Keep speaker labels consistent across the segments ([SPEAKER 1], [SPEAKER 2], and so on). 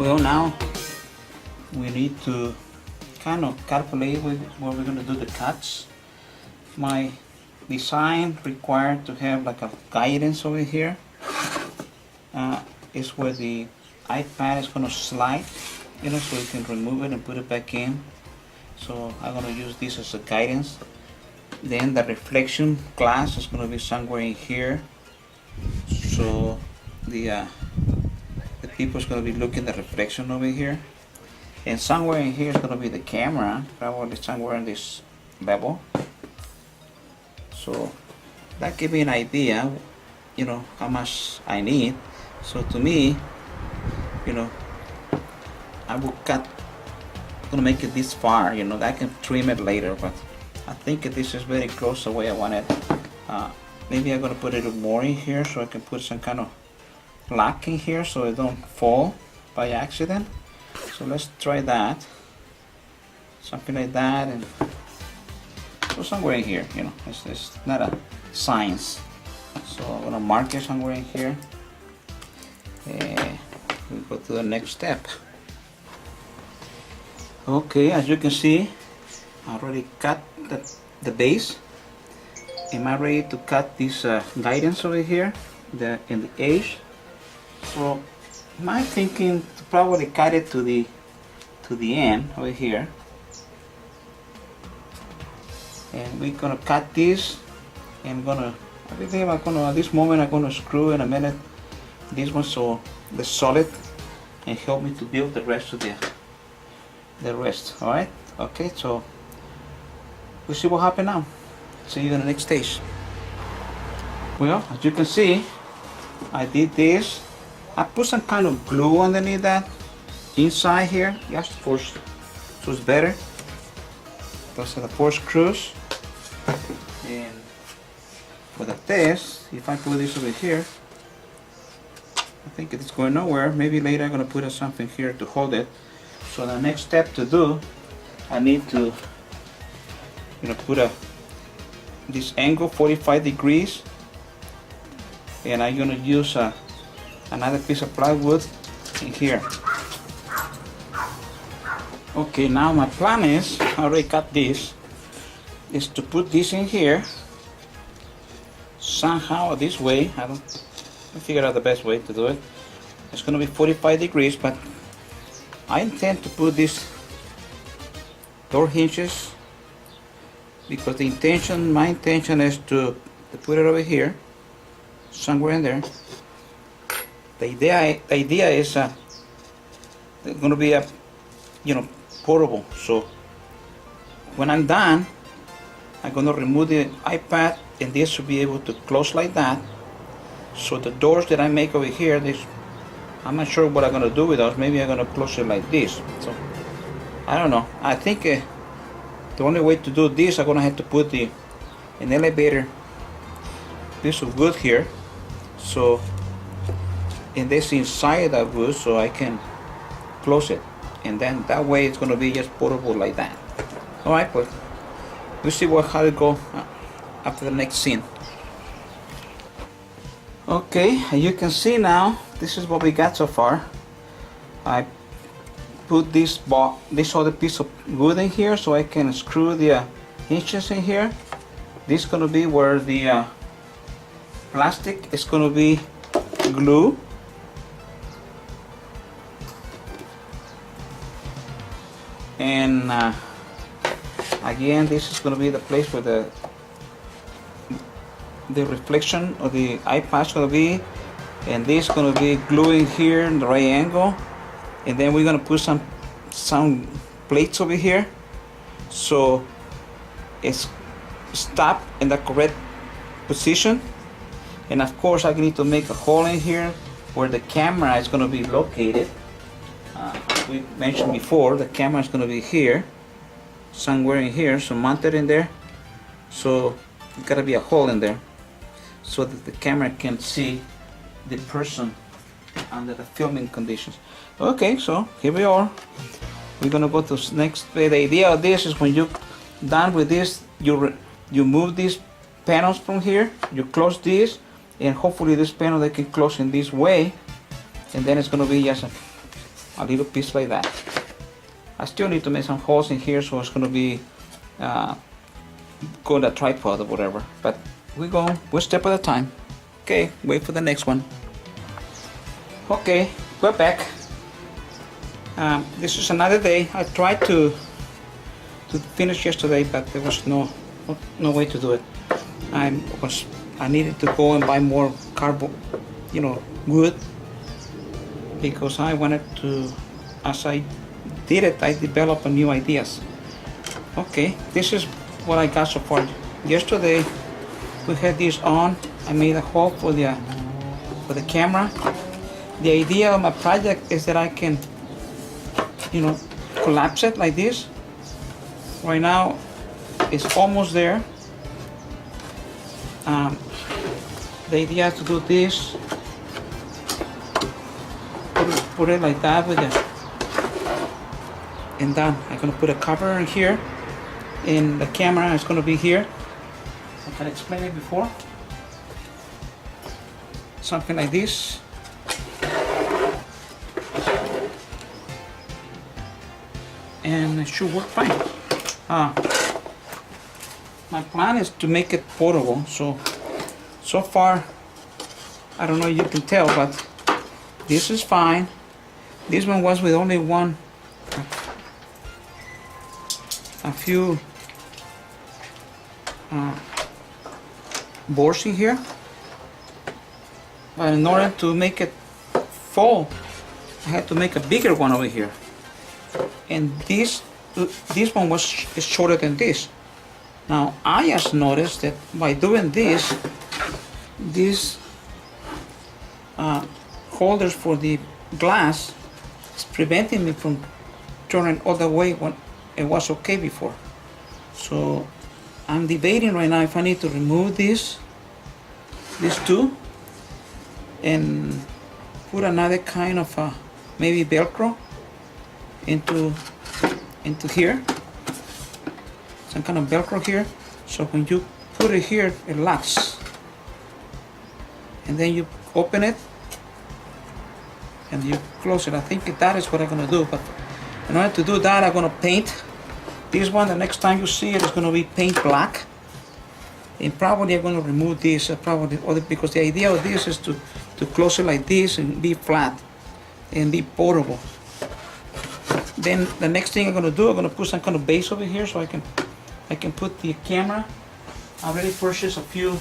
[SPEAKER 1] Well, now we need to kind of calculate where we're going to do the cuts. My design required to have like a guidance over here. Is where the iPad is going to slide, you know, so you can remove it and put it back in. So I'm going to use this as a guidance. Then the reflection glass is going to be somewhere in here. So the people is going to be looking at the reflection over here. And somewhere in here is going to be the camera, probably somewhere in this level. So that gives me an idea, you know, how much I need. So to me, you know, I will cut, I'm gonna make it this far, you know, I can trim it later, but I think this is very close the way I want it. Maybe I'm gonna put a little more in here so I can put some kind of lock in here so it don't fall by accident. So let's try that. Something like that, and so somewhere in here, you know, it's not a science. So I'm gonna mark it somewhere in here. We'll go to the next step. Okay, as you can see, I already cut the base. Am I ready to cut this guidance over here in the edge? So my thinking to probably cut it to the end over here, and we're gonna cut this. And I believe at this moment I'm gonna screw in a minute this one so the solid and help me to build the rest of the rest. All right, okay, so we'll see what happens now. See you in the next stage. Well, as you can see, I did this. I put some kind of glue underneath that inside here, just for so it's better. Those are the 4 screws. And for the test, if I put this over here, I think it's going nowhere. Maybe later I'm going to put something here to hold it. So the next step to do, I need to, you know, put this angle 45 degrees, and I'm going to use another piece of plywood in here. Okay, now my plan is, I already cut this, is to put this in here somehow this way. I figured out the best way to do it. It's going to be 45 degrees, but I intend to put these door hinges because my intention is to put it over here, somewhere in there. The idea is they're going to be portable. So when I'm done, I'm going to remove the iPad, and this should be able to close like that. So the doors that I make over here, I'm not sure what I'm going to do with those. Maybe I'm going to close it like this. So I don't know. I think the only way to do this, I'm going to have to put an elevator piece of wood here. So, and this inside that wood, so I can close it. And then that way it's going to be just portable like that. Alright, but we'll see how it goes after the next scene. Okay, you can see now, this is what we got so far. I put this other piece of wood in here so I can screw the hinges in here. This is going to be where the plastic is going to be glue. And again, this is going to be the place where the reflection of the iPad is going to be, and this is going to be gluing here in the right angle, and then we're going to put some plates over here so it's stopped in the correct position. And of course I need to make a hole in here where the camera is going to be located. We mentioned before, the camera is going to be here, somewhere in here, so mounted in there. So it's got to be a hole in there so that the camera can see the person under the filming conditions. Okay, so here we are. We're going to go to the next. The idea of this is when you're done with this, you move these panels from here, you close this, and hopefully this panel they can close in this way, and then it's going to be just a little piece like that. I still need to make some holes in here so it's gonna be go on a tripod or whatever. But we go one step at a time. Okay, wait for the next one. Okay, we're back. This is another day. I tried to finish yesterday, but there was no way to do it. I needed to go and buy more cardboard, wood, because I wanted to, as I did it, I developed new ideas. Okay, this is what I got so far. Yesterday we had this on. I made a hole for the camera. The idea of my project is that I can, collapse it like this. Right now it's almost there. The idea is to do this, put it like that with it, and then I'm gonna put a cover in here, and the camera is gonna be here. I can explain it before. Something like this. And it should work fine. My plan is to make it portable, so far I don't know if you can tell, but this is fine. This one was with only a few boards in here, but in order to make it full I had to make a bigger one over here, and this one is shorter than this. Now I just noticed that by doing this, these holders for the glass is preventing me from turning all the way when it was okay before. So I'm debating right now if I need to remove these two and put another kind of maybe Velcro into here. Some kind of Velcro here, so when you put it here, it locks, and then you open it and you close it. I think that is what I'm gonna do, but in order to do that, I'm gonna paint this one. The next time you see it, it's gonna be paint black, and probably I'm gonna remove this, because the idea of this is to close it like this and be flat and be portable. Then the next thing I'm gonna do, I'm gonna put some kind of base over here so I can put the camera. I already purchased a few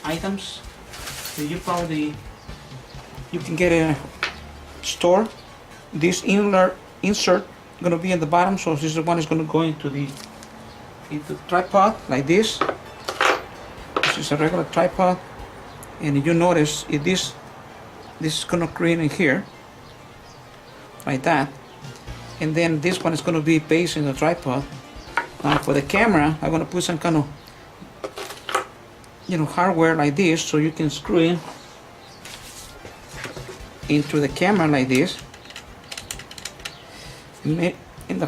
[SPEAKER 1] items that you can get in a store. This insert gonna be at the bottom, so this one is gonna go into the tripod like this. This is a regular tripod, and you notice this is gonna create in here like that, and then this one is gonna be based in the tripod. Now for the camera, I'm gonna put some kind of hardware like this, so you can screw in into the camera like this. In the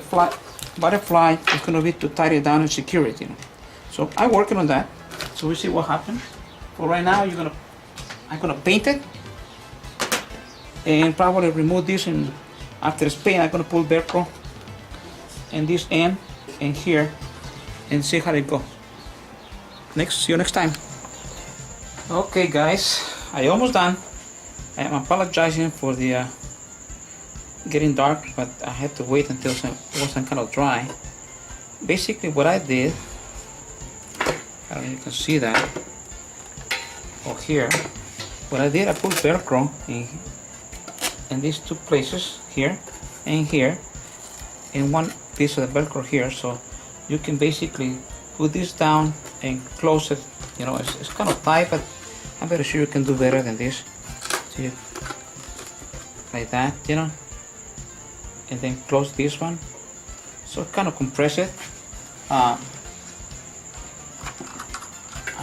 [SPEAKER 1] butterfly, it's gonna be to tie it down and secure it. So I'm working on that. So we see what happens. For right now, I'm gonna paint it and probably remove this, and after it's painted, I'm gonna pull Velcro and this end and here and see how it goes. See you next time. Okay guys, I almost done. I am apologizing for the getting dark, but I had to wait until it was kind of dry. Basically what I did, I don't know if you can see that, or here, what I did, I put Velcro in these two places, here and here, and one piece of the Velcro here, so you can basically put this down and close it. It's kind of tight, but I'm very sure you can do better than this. See, like that, and then close this one, so kind of compress it. I'm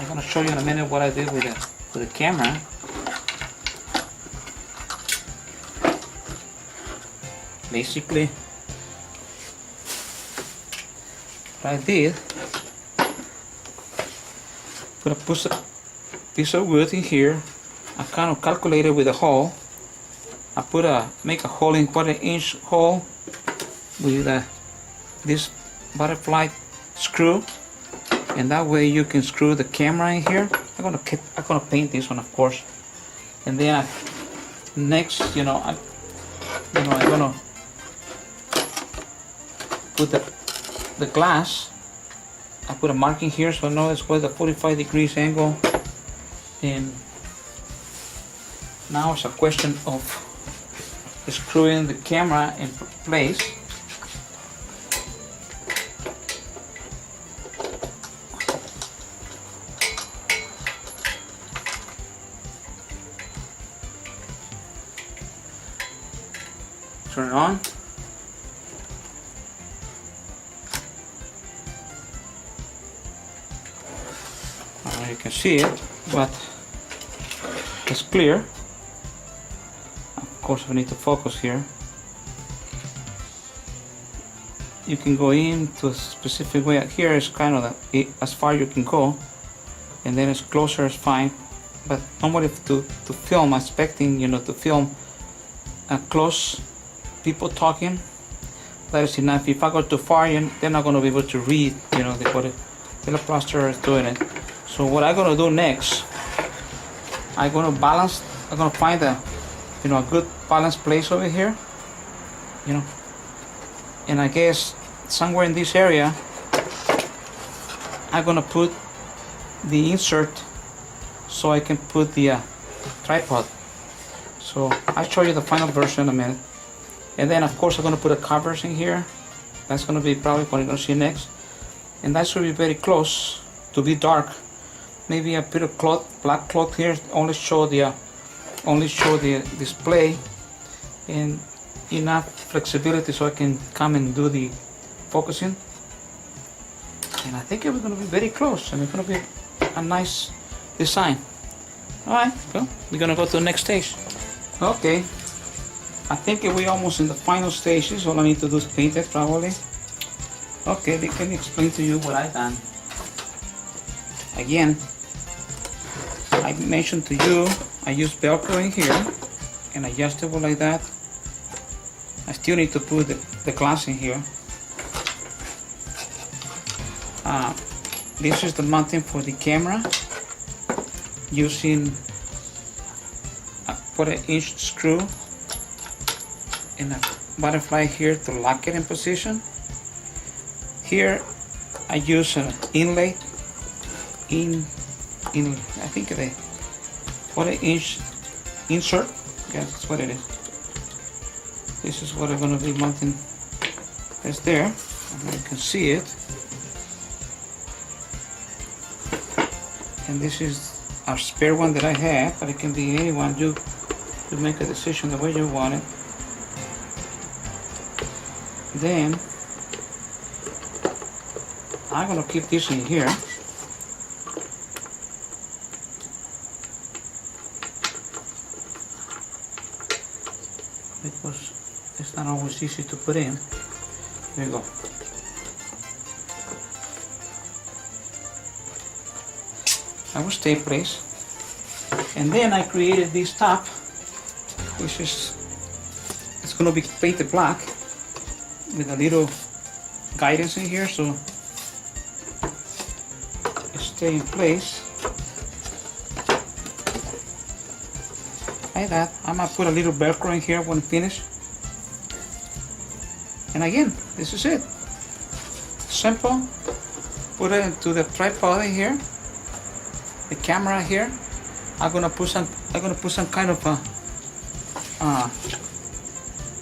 [SPEAKER 1] gonna show you in a minute what I did with the camera. Basically, what I did, I'm gonna put a piece of wood in here. I kind of calculated with a hole. make a hole in 1/4-inch hole with this butterfly screw, and that way you can screw the camera in here. I'm gonna paint this one, of course, and then next, I'm gonna put the glass. I put a marking here so I know it's where the 45 degrees angle, and now it's a question of screwing the camera in place. Turn it on. You can see it, but it's clear. Of course, we need to focus here. You can go into a specific way. Here is kind of as far you can go, and then it's closer is fine. But normally to film, expecting to film close people talking, that is enough. If I go too far, they're not going to be able to read. What the Teleprompter is doing it. So what I'm gonna do next, I'm gonna find a good balanced place over here, and I guess somewhere in this area I'm gonna put the insert so I can put the tripod. So I'll show you the final version in a minute, and then of course I'm gonna put the covers in here. That's gonna be probably what you're gonna see next, and that should be very close to be dark. Maybe I put a black cloth here, only show the display, and enough flexibility so I can come and do the focusing. And I think it's going to be very close, and it's going to be a nice design. All right, well, we're going to go to the next stage. Okay, I think we're almost in the final stages. All I need to do is paint it probably. Okay, let me explain to you what I've done. Again, I mentioned to you, I use Velcro in here and adjustable like that. I still need to put the glass in here. This is the mounting for the camera using a 1/4-inch screw and a butterfly here to lock it in position. Here I use an inlay I think the 1/4-inch insert. Yeah, that's what it is. This is what I'm going to be mounting. It's there, and you can see it. And this is a spare one that I have, but it can be anyone. You make a decision the way you want it. Then I'm going to keep this in here. Because it's not always easy to put in. Here we go. I will stay in place. And then I created this top, which it's going to be painted black with a little guidance in here, so it stay in place. Like that. I'm gonna put a little Velcro in here when finished. And again, this is it. Simple. Put it into the tripod in here. The camera here. I'm gonna put some kind of a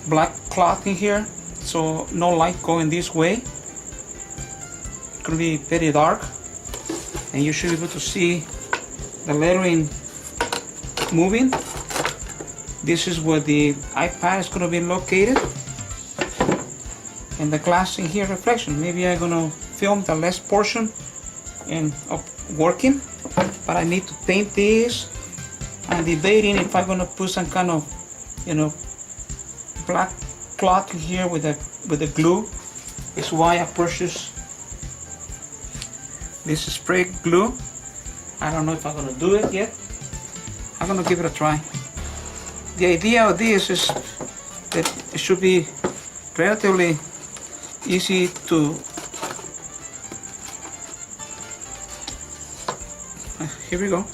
[SPEAKER 1] black cloth in here, so no light going this way. It's gonna be very dark, and you should be able to see the lettering moving. This is where the iPad is going to be located, and the glass in here reflection. Maybe I'm going to film the last portion of working, but I need to paint this. I'm debating if I'm going to put some kind of black cloth in here with the glue. It's why I purchased this spray glue. I don't know if I'm going to do it yet. I'm going to give it a try. the idea of this is that it should be relatively easy to here we go.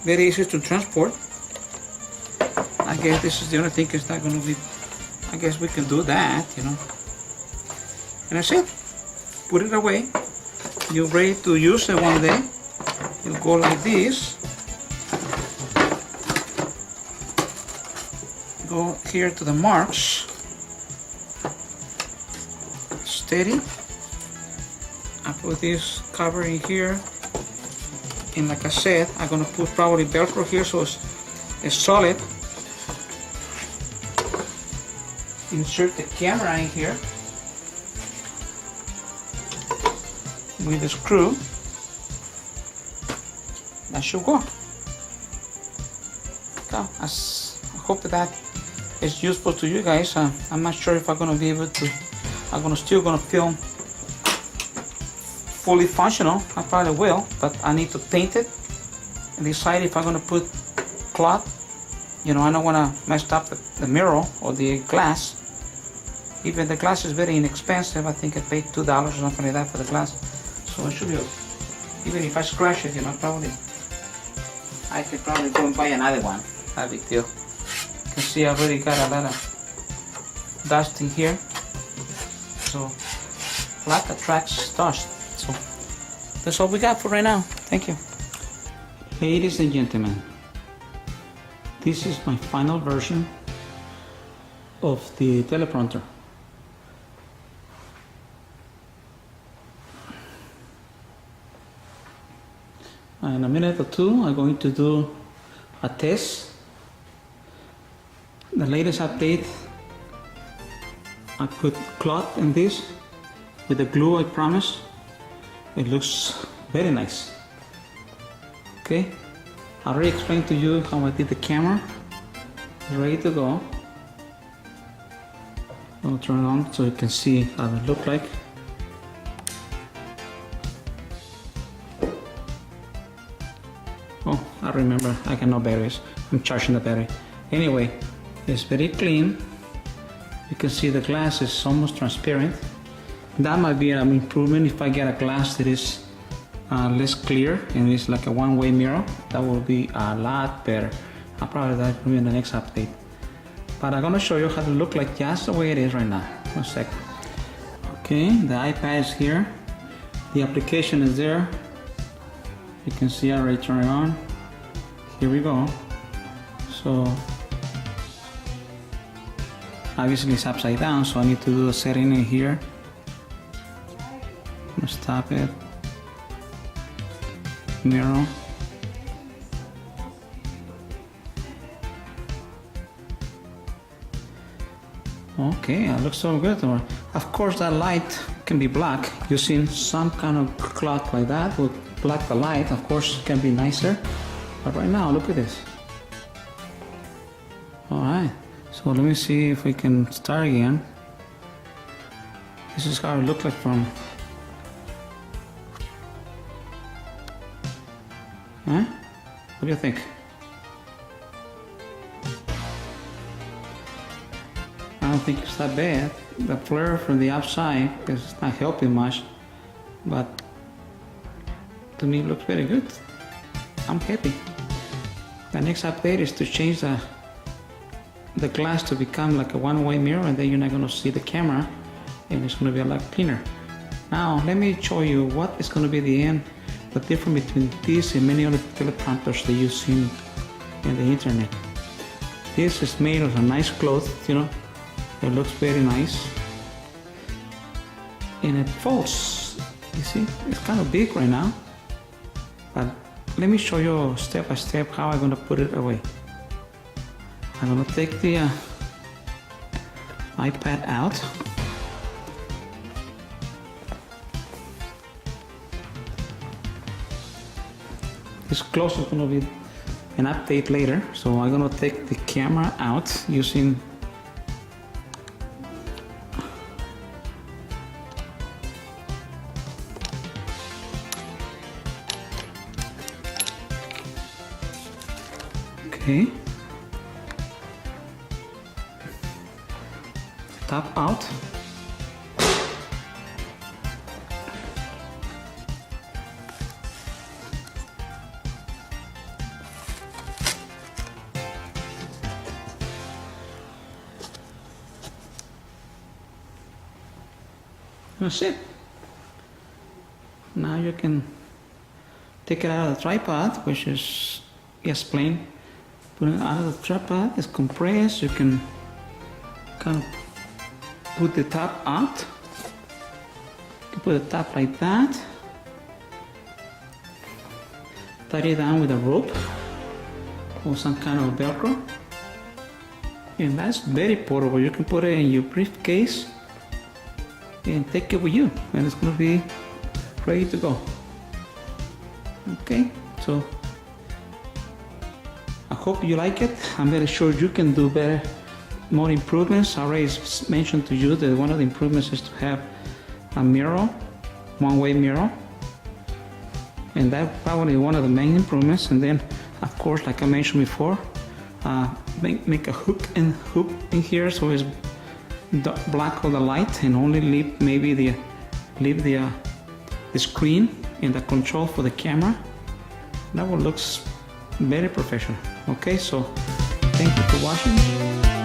[SPEAKER 1] Very easy to transport. I guess this is the only thing it's not going to be. I guess we can do that, you know. And that's it. Put it away. You're ready to use it one day. You go like this. Go here to the marks. Steady. I put this cover in here. And like I said, I'm gonna put probably Velcro here so it's solid. Insert the camera in here with the screw. That should work. So, I hope that is useful to you guys. I'm not sure if I'm gonna be able to. I'm still gonna film fully functional. I probably will, but I need to paint it and decide if I'm gonna put cloth. You know, I don't wanna mess up the mirror or the glass. Even the glass is very inexpensive. I think I paid $2 or something like that for the glass. So it should be, even if I scratch it, you know, I could probably go and buy another one. Not a big deal. You can see I already got a lot of dust in here. So black attracts dust. So that's all we got for right now. Thank you. Ladies and gentlemen, this is my final version of the teleprompter. In a minute or two, I'm going to do a test. The latest update, I put cloth in this with the glue I promised. It looks very nice. Okay, I already explained to you how I did the camera. It's ready to go. I'll turn it on so you can see how it looks like. Oh, I remember, I got no batteries. I'm charging the battery. Anyway, it's very clean. You can see the glass is almost transparent. That might be an improvement if I get a glass that is less clear and it's like a one-way mirror. That will be a lot better. I'll probably do that in the next update. But I'm gonna show you how to look like just the way it is right now. One second. Okay, the iPad is here. The application is there. You can see I already turned it on. Here we go. So obviously it's upside down, so I need to do a setting in here. I'm gonna stop it. Mirror. Okay, it looks so good. Of course, that light can be black using some kind of cloth like that would block the light. Of course, it can be nicer. But right now, look at this. All right. So let me see if we can start again. This is how it looked like from. Huh? What do you think? I don't think it's that bad. The flare from the outside is not helping much, but to me it looks very good. I'm happy. The next update is to change the glass to become like a one-way mirror, and then you're not going to see the camera and it's going to be a lot cleaner. Now let me show you what is going to be the difference between this and many other teleprompters that you've seen in the internet. This is made of a nice cloth, you know. It looks very nice. And it folds. You see, it's kind of big right now. But let me show you step by step how I'm going to put it away. I'm going to take the iPad out. This close is going to be an update later. So I'm going to take the camera out using Okay. Top out. That's it. Now you can take it out of the tripod, which is plain. Put it out of the tripod, it's compressed. You can kind of put the top out. You can put the top like that. Tie it down with a rope or some kind of Velcro. And that's very portable. You can put it in your briefcase and take it with you, and it's going to be ready to go. Okay, so I hope you like it. I'm very sure you can do better, more improvements. I already mentioned to you that one of the improvements is to have a mirror, one-way mirror, and that's probably one of the main improvements. And then, of course, like I mentioned before, make a hook in here so it's black all the light, and only leave maybe the screen and the control for the camera. That one looks very professional. Okay, so thank you for watching.